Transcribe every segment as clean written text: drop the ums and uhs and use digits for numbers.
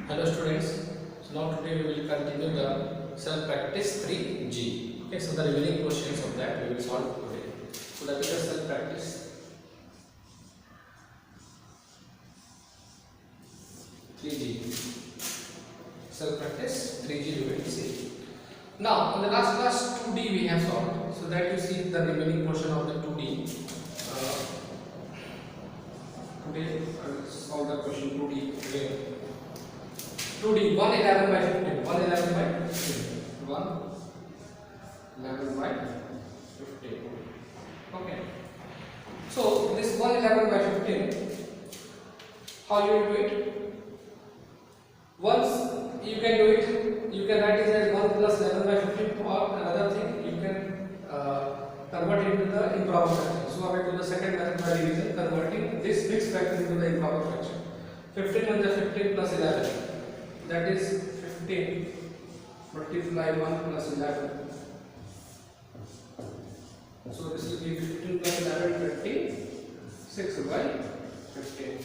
Hello students. So now today we will continue the self practice 3G. Okay, so the remaining questions of that we will solve today. So that is the self practice 3G. Self practice 3G we will see. Now in the last class 2D we have solved. So that you see the remaining portion of the 2D. Today I will solve the question 2D again. 2D 111 by 15. 111 by 15. 111 by 15. Okay. So this 111 by 15, how you will do it? Once you can do it, you can write it as 1 plus 11 by 15, or another thing you can convert it into the improper fraction. So I will do the second method by division, converting this fixed fraction into the improper fraction. 15 1 is 15 plus 11. That is 15 multiply 1 plus 11. So this will be 15 plus 11, 26 by 15.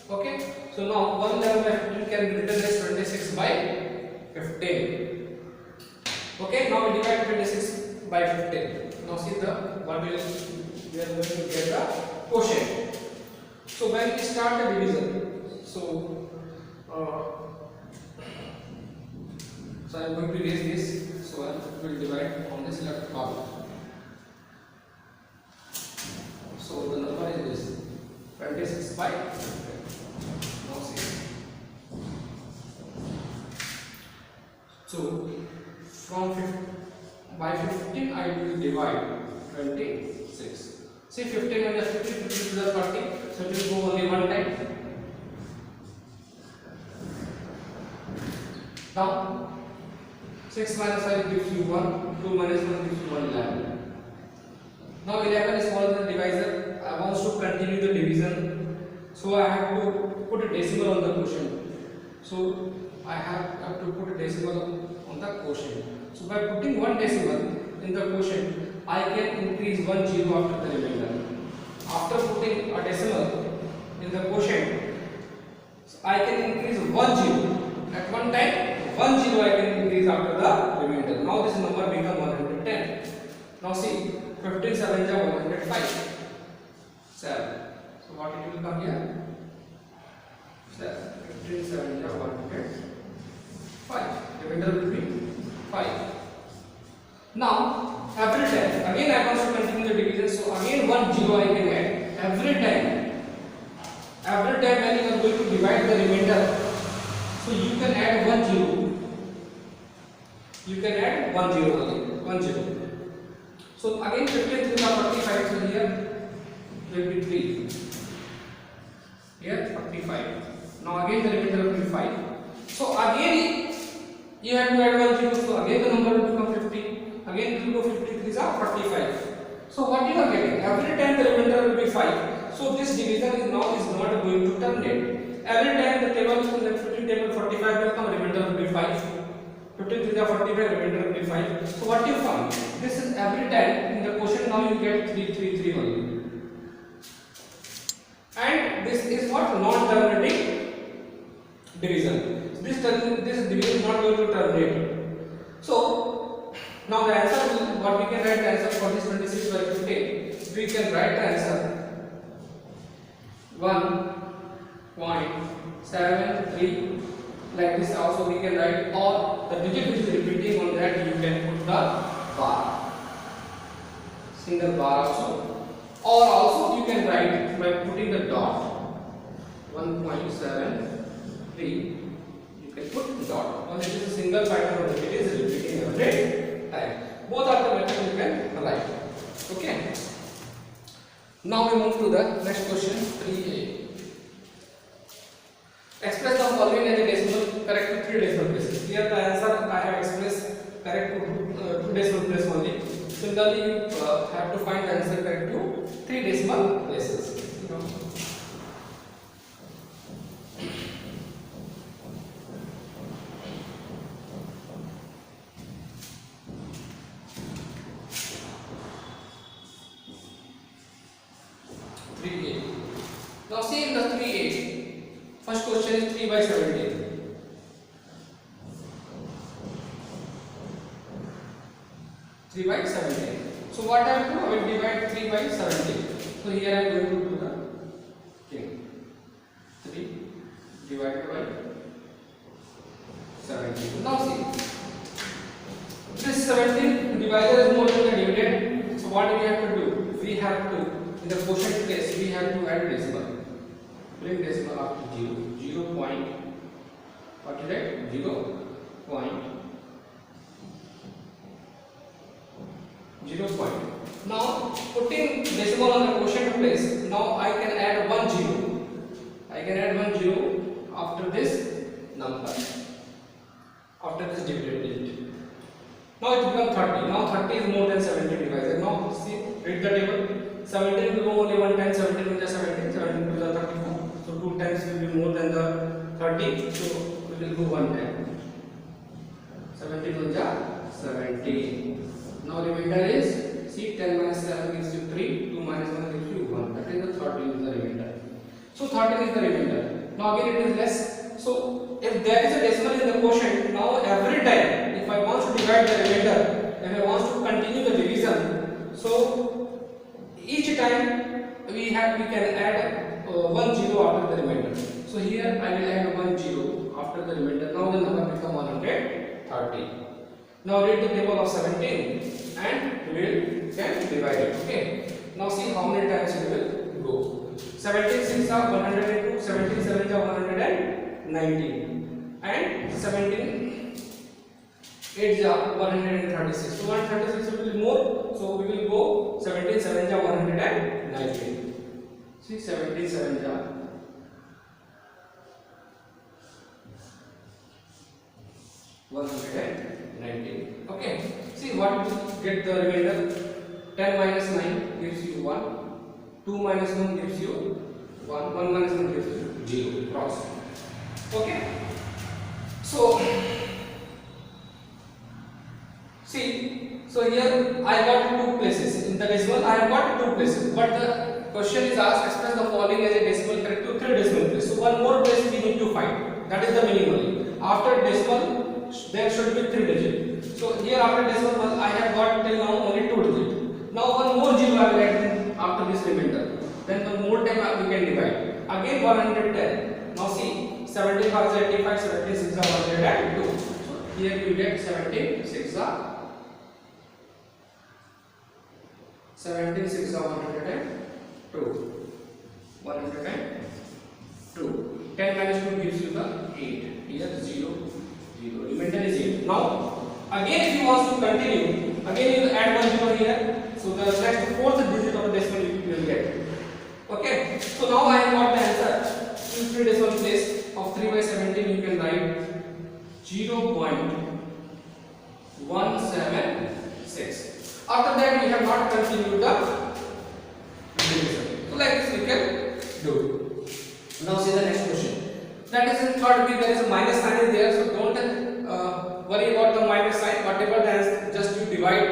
Okay. So now 111 by 15 can be written as 26 by 15. Okay. Now we divide 26 by 15. Now see the what we are going to get the quotient. So when we start the division, so I am going to erase this, so I will divide on this left column. So the number is this 26 by 15. Now see. So from 15 by 15 I will divide 26. See 15 minus 15, 15 to the 40, so it will go only one time. Now 6 minus 5 gives you 1, 2 minus 1 gives you 1, 11. Now 11 is smaller than divisor. I want to continue the division, so I have to put a decimal on the quotient. So I have to put a decimal on the quotient. So by putting one decimal in the quotient, I can increase 1 zero after the remainder. After putting a decimal in the quotient, I can increase 1 zero at one time. 1 zero I can increase after the remainder. Now this number become 110. Now see 15 7 is 105. 7. So what it will come here? 7. 15 7 is 105. Remainder will be 5. Now every time again I want to continue the division. So again 1 zero I can add every time. Every time when you are going to divide the remainder, so you can add 1 zero. You can add 1 zero only. 1 zero. So again 15 to the 45. So here will be 3. Here 45. Now again the remainder will be 5. So again you have to add 1 zero. So again the number will become 50. Again it will go 53 is 45. So what you are getting? Every time the remainder will be 5. So this division is not going to terminate. Every time the table in the 15 table 45 will come, remainder will be 5. 15 to the 45, remainder will be 5. So what you found? This is every time in the quotient. Now you get 3 3 3 only. And this is what non-terminating division. This division is not going to terminate. So now the answer will, what we can write the answer for this 26 by 15. We can write the answer 1.73. Like this also we can write, or the digit which is repeating on that you can put the bar, single bar also, or also you can write by putting the dot 1.73. You can put the dot. Only it is a single pattern or it is repeating every time. Both are the methods you can write. Okay. Now we move to the next question 3a. Express the following as a decimal correct to 3 decimal places. Here the answer I have expressed correct to 2 decimal places only. Similarly, you have to find the answer correct to 3 decimal places. 3a. Now see in the 3a, first question is 3 by 17. 3 by 17. So what I will do, I will divide 3 by 17. So here I am going to do the king. 3 divided by 17. Now see, this 17 divisor is more than the dividend. So what we have to do? We have to, in the quotient place, we have to add decimal. Bring decimal after 0. 0 point. What is that? 0 point. 0 point. Now putting decimal on the quotient place, now I can add 1 0. I can add 1 0 after this number, after this dividend digit. Now it becomes 30. Now 30 is more than 17 divisor. Now see, read the table. 17 will go only one time. 17 will be 17. 17 to the 34. So 2 times will be more than the 30. So we will go 1 time. 17 will be 17. Now remainder is, see, 10 minus 7 gives you 3, 2 minus 1 gives you 1. That is the 13 is the remainder. So 13 is the remainder. Now again it is less. So if there is a decimal in the quotient, now every time if I want to divide the remainder, if I want to continue the division, so each time we can add 1 0 after the remainder. So here I will add 1 0 after the remainder. Now the number become 130. Now read the table of 17 and we can divide it. Okay. Now see how many times it will go. 17 6 are 102, 17 7 are 119, and 17 8 are 136. So 136 will be more. So we will go 17 7 are 119. See 17 7 are 119. Okay. See what will get the remainder. 10 minus 9 gives you 1. 2 minus 1 gives you 1. 1 minus 1 gives you 0. Cross. Okay. So see. So here I got 2 places in the decimal. I have got 2 places. But the question is asked, express the following as a decimal correct to 3 decimal places. So one more place we need to find. That is the minimum. After decimal, there should be 3 digits. So here after decimal I have got till now only 2 digits. Now one more 0 I will add after this remainder. Then one more time we can divide. Again 110. Now see, 17 5 is 85, 17 6 are 102. So here you get 17 6 are 17 6 are 102. 102. 10 minus 2 gives you the 8. Here 0 0. Remainder is 8. Now again if you want to continue, again you add 1 0 here. So the next 4th digit of the decimal you will get. Okay. So now I have got the answer. In 3 decimal place of 3 by 17 you can write 0.176. After that we have not continued the division. So like this we can do. Now see the next question. That is in third B, there is a minus sign is there, so don't worry about the minus sign. Whatever the answer, just you divide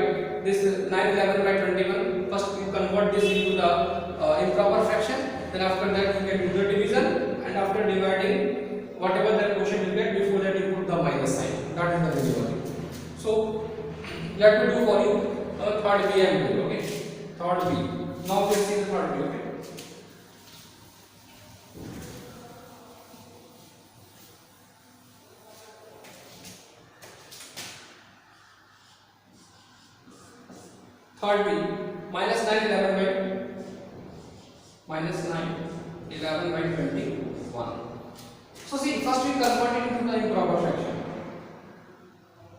this 9 11 by 21. First you convert this into the improper fraction. Then after that you can do the division, and after dividing whatever that quotient you get, before that you put the minus sign. That is the division. So you have to do for you third B and B. Okay, third B. Now let's see the third B. Okay. Third B, minus 9 11 by minus 9 11 by 21. So see, first we convert it into the improper fraction.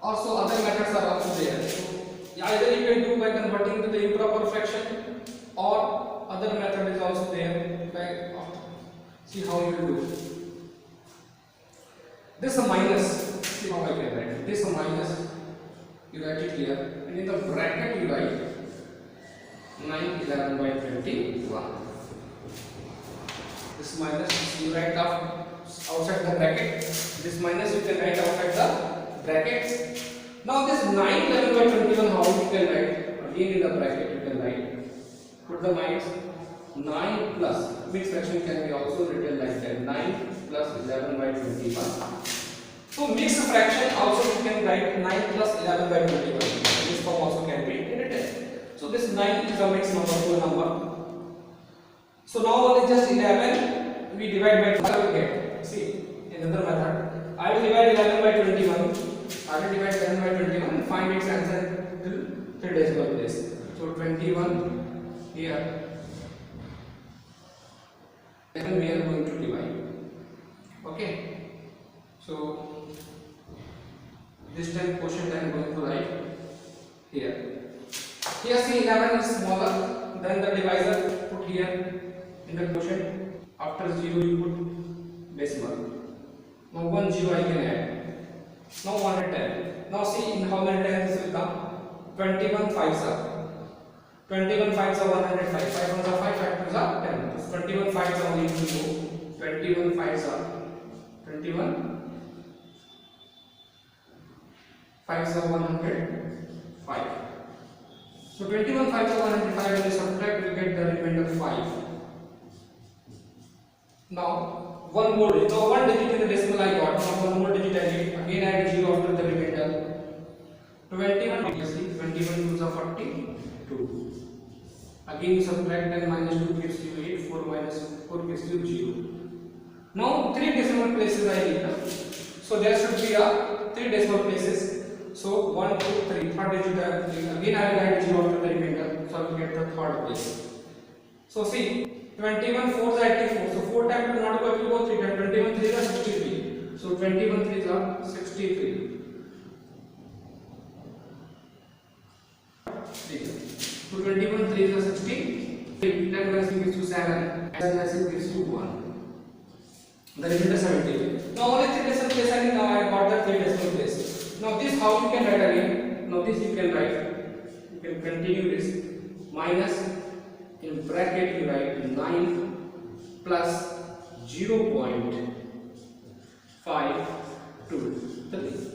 Also other methods are also there. So either you can do by converting to the improper fraction, or other method is also there. By see how you will do. This is a minus. See how I can write it. This is a minus. You write it here, and in the bracket you write 9 11 by 21. This minus you write outside the bracket. This minus you can write outside the bracket. Now this 9 11 by 21, how you can write? Again in the bracket you can write. Put the minus 9 plus mixed fraction can be also written like that. 9 plus 11 by 21. So mixed fraction also you can write 9 plus 11 by 21. This form also can be written. So this 9 is a mixed number, whole number. So now only just 11 we divide by 5 we get. See, another method. I will divide 11 by 21. I will divide 11 by 21 and find its answer till 3 decimal place. So 21 here. Then we are going to divide. Okay. So this time quotient I am going to write here. Here see 11 is smaller than the divisor. Put here in the quotient. After 0 you put decimal. Now 1 0 I can add. Now 110. Now see in how many times this will come? 21 5s are. 21 5s are 105. 5 ones are 5, 5 2s are 10. So 21 5s are only to go. 21 5s are 21 5s are 105. So 21 5s are 105 when you subtract you get the remainder 5. Now one more digit. Now one digit in the decimal I got. Now one more digit I get. Again add 0 after the remainder. 21 obviously 21 2s are 42. Again you subtract 10 minus 2 gives you 8. 4 minus 4 gives you 0. Now 3 decimal places I need. So there should be a 3 decimal places. So 1 2 3 third digit again I will add 0 after the remainder. So I will get the third place. So see 21 4 is 84. So 4 times will not go, if you go 3 times. 21 3 is 63. So 21 3 is 63. So 21 3 is 63. 10 minus gives you 7. 7 minus gives you 1. The remainder 70. Now only 3 decimal place I need. Now I got the 3 decimal place. Now this how you can write again? Now this you can write. You can continue this minus. In bracket you write 9 plus 0.523.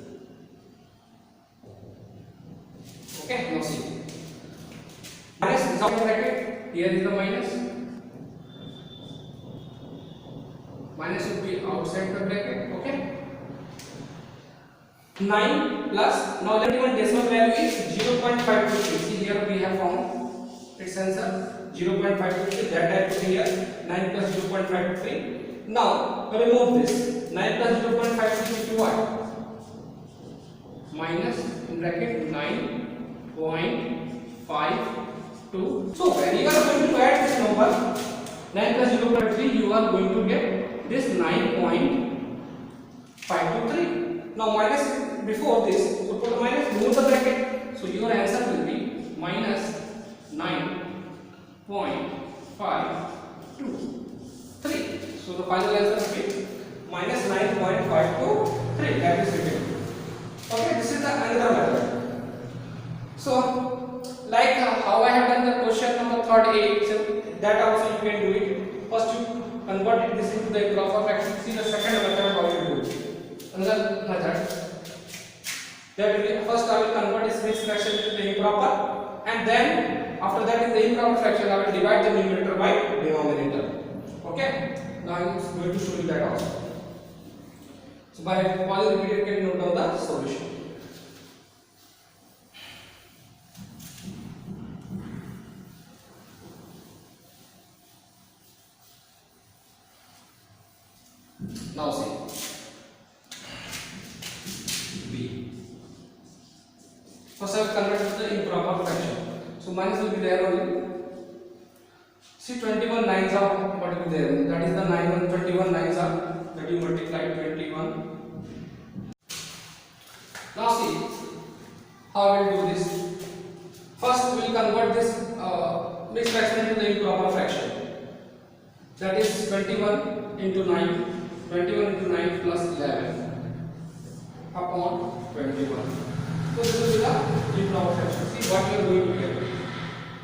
Okay, now see. Minus is outside bracket. Here is the minus. Minus should be outside the bracket. Okay. 9 plus now 11 decimal value is 0.523. See here we have found its answer. 0.523 that I put here 9 plus 0.523. Now remove this 9 plus 0.523 to what? Minus in bracket 9.52. So when you are going to add this number 9 plus 0.3 you are going to get this 9.523. Now minus before this so put minus remove the bracket. So your answer will be minus 9.523. So the final answer will be minus 9.523. That is written. Okay, this is the another method. So like how I have done the question number 38, so that also you can do it. First you convert this into the improper fraction. See the second method how you do it. Another method. That will be first I will convert this mixed fraction into the improper, and then after that in the improper fraction I will divide the numerator by denominator. Okay. Now I am going to show you that also. So by following the video you can note down the solution. Now see B. First I will convert to the improper fraction. So minus will be there only. See 21 9s are what will be there. That is the 21 9s are that you multiply 21. Now see how we will do this. First we will convert this mixed fraction into the improper fraction. That is 21 into 9. 21 into 9 plus 11 upon 21. So this will be the improper fraction. See what you are going to get.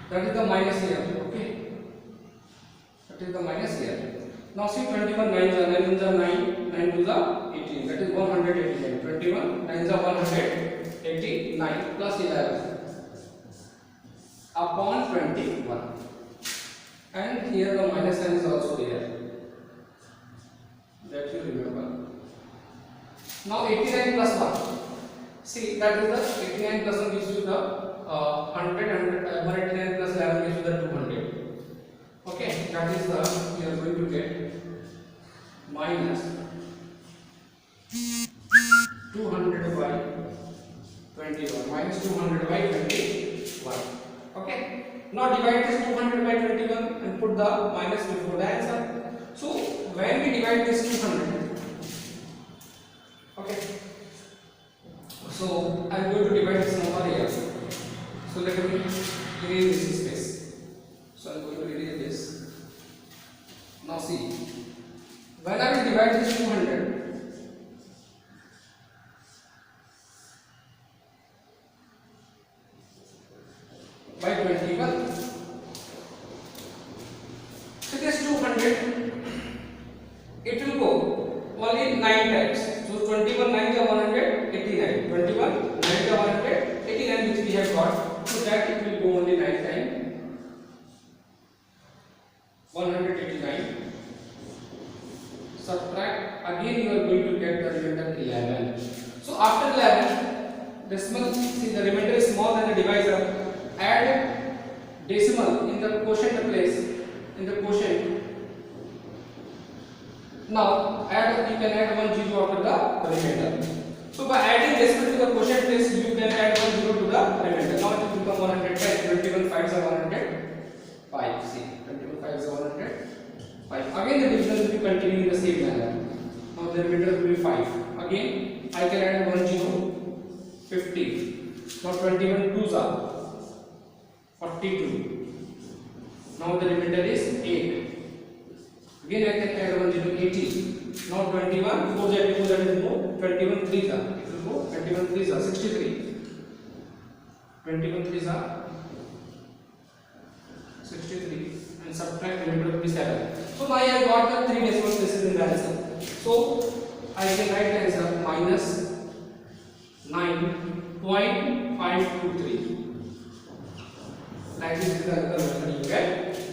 That is the minus here. Okay. That is the minus here. Now see 21 9s are 9 are 9, 9 2s are 18. That is 189. 21 9s are 189 plus 11 upon 21. And here the minus sign is also there. That you remember. Now 89 plus 1. See that is the 89 plus 1 gives you the 189 plus 11 gives you the 200. Okay, that is the we are going to get minus 200 by 21, minus 200 by 21. Okay, now divide this 200 by 21 and put the minus before the answer. So when we divide this 200, okay, so I am going to divide this number here. So let me erase this space. So I am going to erase this. Now see, when I will divide this 200 by 21, so this 200 it will go only 9 times. So 21 9 are 189. 21 9 are 189, which we have got. So that it will go only 9 times. 189. Subtract. Again you are going to get the remainder 11. So after 11, decimal. See, the remainder is small than the divisor. Add decimal in the quotient place. In the quotient. Now you can add 1 0 after the remainder. So by adding decimal to the quotient place, you can add 1 0 to the remainder. Now it will become 110. 21 5s are 105. See, 21 5s are 105. Again the division will be continuing in the same manner. Now the remainder will be 5. Again I can add 1 0, 50. Now 21 2s are 42. Now the remainder is 8. Again I can add 1 0, 80. Now 21 4 that is no. 21 3s are, it will go 21 3s are 63. 21 3s are 63 and subtract remainder will be 7. So now I have got the 3 decimal places in the answer. So I can write the answer minus 9.523. Like this is the other method you can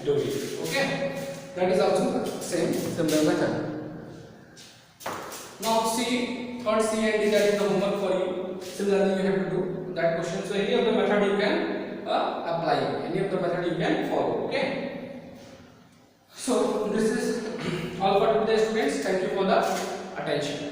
do it. Okay, that is also the same similar method. Now see, third C and D, that is the homework for you. Similarly you have to do that question. So any of the method you can apply, any of the method you can follow. Okay, so this is all for today students. Thank you for the attention.